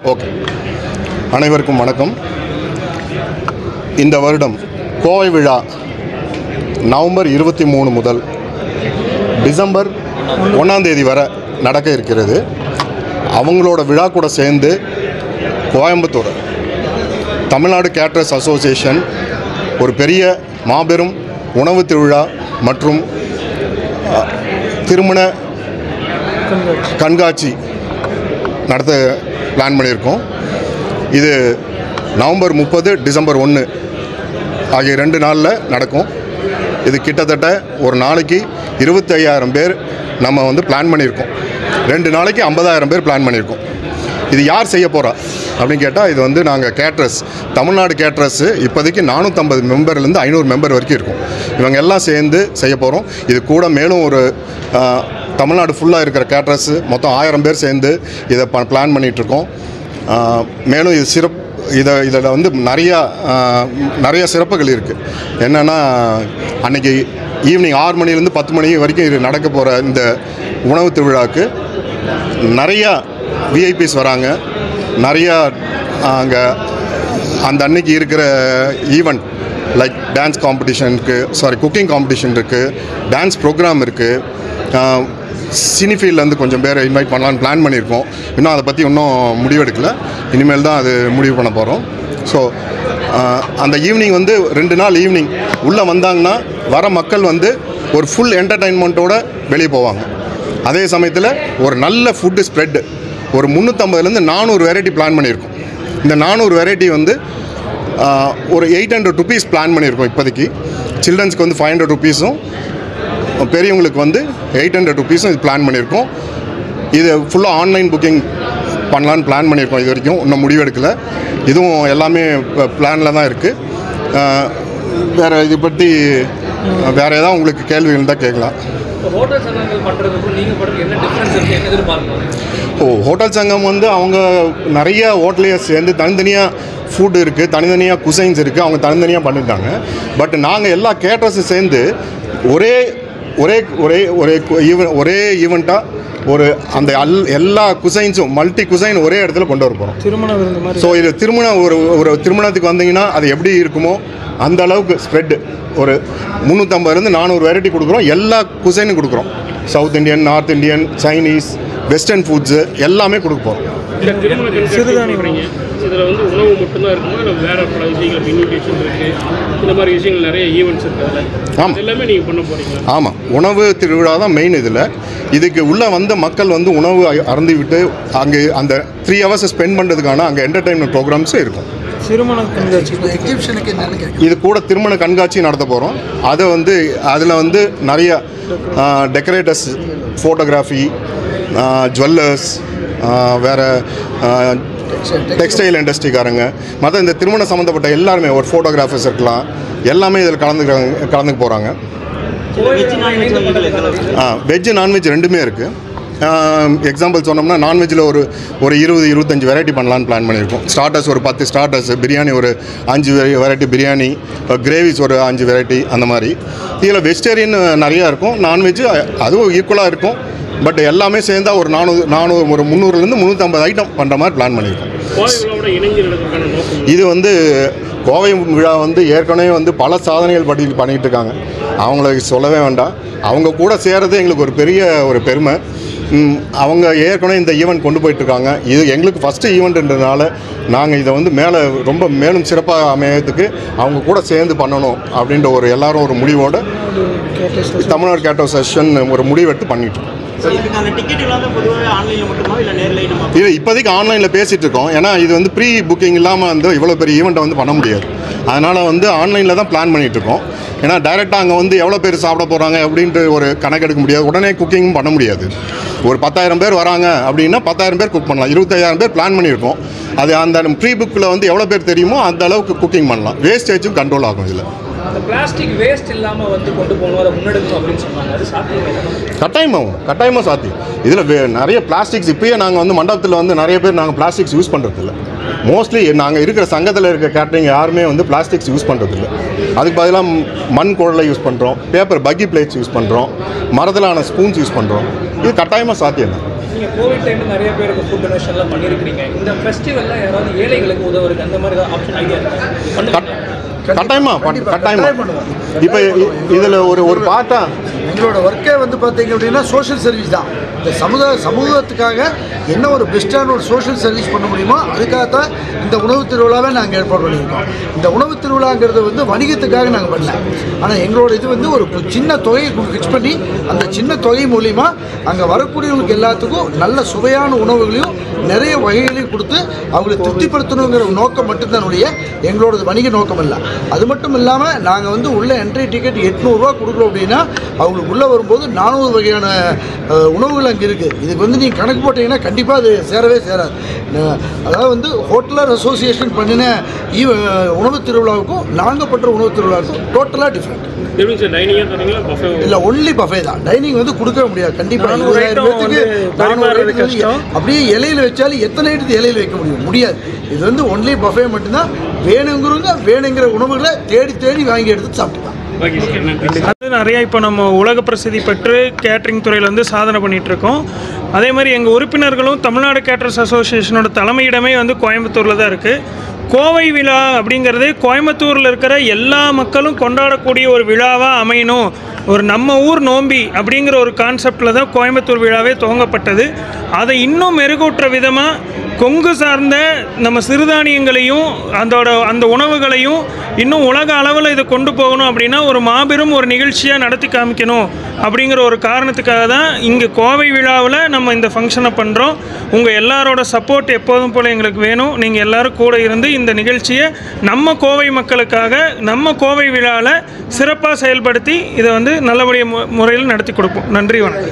Okay, அனைவருக்கும் வணக்கம். இந்த வருடம் கோவை விழா நவம்பர் 23 முதல் டிசம்பர் 1ஆம் தேதி வரை நடக்க இருக்கிறது. அவங்களோட விழா கூட சேர்ந்து கோயம்புத்தூர் தமிழ்நாடு கேட்டரர்ஸ் அசோசியேஷன் ஒரு பெரிய மாபெரும் உணவு திருவிழா மற்றும் திருமண கண்காட்சி நடத்த பிளான் பண்ணியிருக்கோம். இது நவம்பர் 30 டிசம்பர் 1 ஆகிய 2 நாளில் நடக்கும். இது கிட்டத்தட்ட ஒரு நாளைக்கு 25,000 பேர் நம்ம பிளான் பண்ணியிருக்கோம். 2 நாளைக்கு 50,000 பேர் பிளான் பண்ணியிருக்கோம். இது யார் செய்ய போகிறா அப்படின்னு கேட்டால், இது நாங்கள் கேட்ரஸ், தமிழ்நாடு கேட்ரஸ்ஸு இப்போதைக்கு 450 மெம்பர்லேருந்து 500 மெம்பர் வரைக்கும் இருக்கும். இவங்க எல்லாம் சேர்ந்து செய்ய போகிறோம். இது கூட மேலும் ஒரு தமிழ்நாடு ஃபுல்லாக இருக்கிற கேட்ரஸ்ஸு மொத்தம் 1000 பேர் சேர்ந்து இதை பிளான் பண்ணிகிட்ருக்கோம். மேலும் இது இதில் நிறைய சிறப்புகள் இருக்குது. என்னென்னா, அன்றைக்கி ஈவினிங் 6 மணிலேருந்து 10 மணி வரைக்கும் இது நடக்க போகிற இந்த உணவு திருவிழாவுக்கு நிறையா விஐபிஸ் வராங்க. நிறையா அங்கே அந்த அன்னைக்கு இருக்கிற event like dance காம்படிஷனுக்கு cooking competition இருக்குது, டான்ஸ் ப்ரோக்ராம் இருக்குது. சினிஃபீல்ட்லேருந்து கொஞ்சம் பேரை இன்வைட் பண்ணலான்னு பிளான் பண்ணியிருக்கோம். இன்னும் அதை பற்றி இன்னும் முடிவெடுக்கலை. இனிமேல் தான் அது முடிவு பண்ண போகிறோம். ஸோ அந்த ஈவினிங் 2 நாள் ஈவினிங் உள்ளே வந்தாங்கன்னா வர மக்கள் ஒரு ஃபுல் என்டர்டெயின்மெண்ட்டோடு வெளியே போவாங்க. அதே சமயத்தில் ஒரு நல்ல ஃபுட்டு ஸ்ப்ரெட்டு ஒரு 350லேருந்து 400 வெரைட்டி பிளான் பண்ணியிருக்கோம். இந்த 400 வெரைட்டி ஒரு 800 ருபீஸ் பிளான் பண்ணியிருக்கோம். இப்போதைக்கு சில்ட்ரன்ஸ்க்கு 500 ருபீஸும், பெரியவங்களுக்கு 800 ருபீஸும் இது பிளான் பண்ணியிருக்கோம். இது ஃபுல்லாக ஆன்லைன் புக்கிங் பண்ணலான்னு பிளான் பண்ணியிருக்கோம். இது வரைக்கும் இன்னும் முடிவெடுக்கலை. இதுவும் எல்லாமே இப்போ பிளானில் தான் இருக்குது. வேறு இது பற்றி வேறு ஏதாவது உங்களுக்கு கேள்வி இருந்தால் கேட்கலாம். ஹோட்டல் சங்கம் அவங்க நிறைய ஹோட்டலையே சேர்ந்து தனித்தனியாக ஃபுட் இருக்குது, தனித்தனியாக குசைன்ஸ் இருக்குது, அவங்க தனித்தனியாக பண்ணிட்டாங்க. பட் நாங்கள் எல்லா கேட்டர்ஸும் சேர்ந்து ஒரே ஈவெண்ட்டாக அந்த எல்லா குசைன்ஸும் மல்டி குசைன் ஒரே இடத்துல கொண்டு வர போகிறோம். ஸோ இது ஒரு திருமணத்துக்கு வந்தீங்கன்னா அது எப்படி இருக்குமோ அந்த அளவுக்கு ஸ்ப்ரெட்டு ஒரு 350லேருந்து 400 வெரைட்டி கொடுக்குறோம். எல்லா குசைனும் கொடுக்குறோம். South Indian, north Indian, Chinese, western foods எல்லாமே கொடுப்போம். இதில் உணவு மட்டும்தான் இருக்குமா, இல்லை வேறு பல விஷயங்கள் இன்விடேஷன் இருக்குது, இந்த மாதிரி விஷயங்கள் நிறைய ஈவெண்ட்ஸ் இருக்குது? ஆமாம், எல்லாமே நீங்கள் பண்ண போகிறீங்க? ஆமாம், உணவு திருவிழா தான் மெயின். இதுக்கு உள்ளே மக்கள் உணவு அருந்தி விட்டு அங்கே அந்த 3 ஹவர்ஸ் ஸ்பெண்ட் பண்ணுறதுக்கான அங்கே என்டர்டெயின்மெண்ட் ப்ரோக்ராம்ஸும் இருக்கும். திருமண கண்காட்சி இது கூட திருமண கண்காட்சி நடத்த போகிறோம். அதை அதில் நிறைய டெக்கரேட்டர்ஸ், ஃபோட்டோகிராஃபி, ஜுவல்லர்ஸ், வேறு டெக்ஸ்டைல் இண்டஸ்ட்ரிக்காரங்க, மற்ற இந்த திருமணம் சம்மந்தப்பட்ட எல்லாருமே, ஒரு ஃபோட்டோகிராஃபர்ஸ் இருக்கலாம், எல்லாமே இதில் கலந்துக்க போகிறாங்க. வெஜ்ஜு நான்வெஜ் ரெண்டுமே இருக்குது. எக்ஸாம்பிள் சொன்னோம்னா, நான்வெஜ்ஜில் ஒரு 20-25 வெரைட்டி பண்ணலான்னு பிளான் பண்ணியிருக்கோம். ஸ்டார்டர்ஸ் ஒரு 10 ஸ்டார்டர்ஸ், பிரியாணி ஒரு 5 வெரைட்டி பிரியாணி, கிரேவிஸ் ஒரு 5 வெரைட்டி, அந்த மாதிரி. இதில் வெஜிடேரியன் நிறையா இருக்கும், நான்வெஜ்ஜு அதுவும் ஈக்குவலாக இருக்கும். பட் எல்லாமே சேர்ந்தால் ஒரு 300லேருந்து 350 ஐட்டம் பண்ணுற மாதிரி பிளான் பண்ணியிருக்கோம். இது கோவை விழா ஏற்கனவே பல சாதனைகள் பண்ணிகிட்டு இருக்காங்க. அவங்களுக்கு சொல்லவே வேண்டாம். அவங்க கூட சேர்றது எங்களுக்கு ஒரு பெரிய பெருமை. அவங்க ஏற்கனவே இந்த ஈவெண்ட் கொண்டு போயிட்டுருக்காங்க. இது எங்களுக்கு ஃபஸ்ட்டு ஈவெண்ட்ன்றதுனால நாங்கள் இதை மேலும் சிறப்பாக அமையறதுக்கு அவங்க கூட சேர்ந்து பண்ணணும் அப்படின்ற எல்லாரும் ஒரு முடிவோடு தமிழ்நாடு கேட்டர்ஸ் அசோசியேஷன் ஒரு முடிவெடுத்து பண்ணிட்டுருக்கோம். இது இப்போதைக்கு ஆன்லைனில் பேசிகிட்டு இருக்கோம். ஏன்னா இது ப்ரீ புக்கிங் இல்லாமல் இவ்வளோ பெரிய ஈவெண்ட்டை பண்ண முடியாது. அதனால் ஆன்லைனில் தான் பிளான் பண்ணிகிட்ருக்கோம். ஏன்னா டைரெக்டாக அங்கே எவ்வளோ பேர் சாப்பிட போகிறாங்க அப்படின்ட்டு ஒரு கணக்கெடுக்க முடியாது. உடனே குக்கிங்கும் பண்ண முடியாது. ஒரு 10,000 பேர் வராங்க அப்படின்னா 10,000 பேர் குக் பண்ணலாம். 25,000 பேர் பிளான் பண்ணியிருக்கோம். அது அந்த ப்ரீ புக்கில் எவ்வளோ பேர் தெரியுமோ அந்த அளவுக்கு குக்கிங் பண்ணலாம். வேஸ்டேஜும் கண்ட்ரோல் ஆகும். இதில் பிளாஸ்டிக் வேஸ்ட் இல்லாமல் கொண்டு போகணும், அதை முன்னெடுக்கணும் அப்படின்னு சொன்னாங்க. அது சாத்தியம்? கட்டாயமாக சாத்தியம். இதில் நிறைய பிளாஸ்டிக்ஸ் இப்போயே நாங்கள் மண்டபத்தில் நிறைய பேர் நாங்கள் பிளாஸ்டிக்ஸ் யூஸ் பண்ணுறதில்ல. மோஸ்ட்லி நாங்கள் இருக்கிற சங்கத்தில் இருக்க கேட்டரிங் யாருமே பிளாஸ்டிக்ஸ் யூஸ் பண்ணுறதில்ல. அதுக்கு பதிலாக மண் குழலை யூஸ் பண்ணுறோம், பேப்பர் பக்கி பிளேட்ஸ் யூஸ் பண்ணுறோம், மரத்திலான ஸ்பூன்ஸ் யூஸ் பண்ணுறோம். இது கட்டாயமாக சாத்தியம் தான். நீங்கள் கோவிட் டைமில் நிறைய பேருக்கு ஃபுட் டொனேஷன்லாம் பண்ணியிருக்கிறீங்க. இந்த ஃபெஸ்டிவலில் யாராவது ஏழைகளுக்கு உதவுறதுக்கு அந்த மாதிரி ஏதாவது ஆப்ஷன் ஐடியா கட்டாயமா. இப்போ இதில் ஒரு பார்த்தா எங்களோட ஒர்க்கே வந்து பார்த்தீங்க அப்படின்னா சோஷியல் சர்வீஸ் தான். இந்த சமூகத்துக்காக என்ன ஒரு பெஸ்ட்டான ஒரு சோஷியல் சர்வீஸ் பண்ண முடியுமோ அதுக்காகத்தான் இந்த உணவு திருவிழாவை நாங்கள் ஏற்பாடு பண்ணியிருக்கோம். இந்த உணவு திருவிழாங்கிறது வந்து வணிகத்துக்காக நாங்கள் பண்ணல. ஆனால் எங்களோட இது வந்து ஒரு சின்ன தொகையை ஃபிக்ஸ் பண்ணி அந்த சின்ன தொகை மூலிமா அங்கே வரக்கூடியவங்களுக்கு எல்லாத்துக்கும் நல்ல சுவையான உணவுகளையும் நிறைய வகைகளையும் கொடுத்து அவங்களை திருப்திப்படுத்தணுங்கிற நோக்கம் மட்டும்தான் எங்களோட வணிக நோக்கம் இல்லை. அது மட்டும் இல்லாமல் நாங்கள் வந்து உள்ள என்ட்ரி டிக்கெட் 800 கொடுக்குறோம் அப்படின்னா அவங்களுக்கு உள்ளே வரும்போது 400 வகையான உணவுகள் அங்கே இருக்குது. இதுக்கு வந்து நீங்கள் கணக்கு போட்டிங்கன்னா கண்டிப்பாக அது சேரவே சேராது. அதாவது வந்து ஹோட்டலர் அசோசியேஷன் பண்ணின உணவு திருவிழாவுக்கும் நாங்கள் பண்ணுற உணவு திருவிழாவுக்கும் டோட்டலாக டிஃப்ரெண்ட். இல்லை, ஒன்லி பஃபே தான். டைனிங் வந்து கொடுக்க முடியாது. கண்டிப்பாக 20,000 பேருக்கு அப்படியே இலையில் வச்சாலும் எத்தனை இடத்துக்கு இலையில் வைக்க முடியாது. இது வந்து ஒன்லி பஃபே மட்டும்தான். வேணுங்கிற உணவுகளை தேடி வாங்கி எடுத்து சாப்பிட்டுக்கலாம். அது நிறையா இப்போ நம்ம உலக பிரசித்தி பெற்று கேட்ரிங் துறையில் வந்து சாதனை பண்ணிகிட்ருக்கோம். அதே மாதிரி எங்கள் உறுப்பினர்களும் தமிழ்நாடு கேட்டர்ஸ் அசோசியேஷனோட தலைமையிடமே வந்து கோயம்புத்தூரில் தான் இருக்குது. கோவை விழா அப்படிங்கிறது கோயம்புத்தூரில் இருக்கிற எல்லா மக்களும் கொண்டாடக்கூடிய ஒரு விழாவாக அமையணும். ஒரு நம்ம ஊர் நோம்பி அப்படிங்கிற ஒரு கான்செப்டில் தான் கோயம்புத்தூர் விழாவே துவங்கப்பட்டது. அதை இன்னும் மெருகூட்டுற விதமாக கொங்கு சார்ந்த நம்ம சிறுதானியங்களையும் அந்த உணவுகளையும் இன்னும் உலக அளவில் இதை கொண்டு போகணும் அப்படின்னா ஒரு மாபெரும் ஒரு நிகழ்ச்சியாக நடத்தி காமிக்கணும் அப்படிங்கிற ஒரு காரணத்துக்காக தான் இங்கே கோவை விழாவில் நம்ம இந்த ஃபங்க்ஷனை பண்ணுறோம். உங்கள் எல்லாரோட சப்போர்ட் எப்போதும் போல் எங்களுக்கு வேணும். நீங்கள் எல்லோரும் கூட இருந்து இந்த நிகழ்ச்சியை நம்ம கோவை மக்களுக்காக நம்ம கோவை விழாவில் சிறப்பாக செயல்படுத்தி இதை வந்து நல்லபடிய முறையில் நடத்தி கொடுப்போம். நன்றி, வணக்கம்.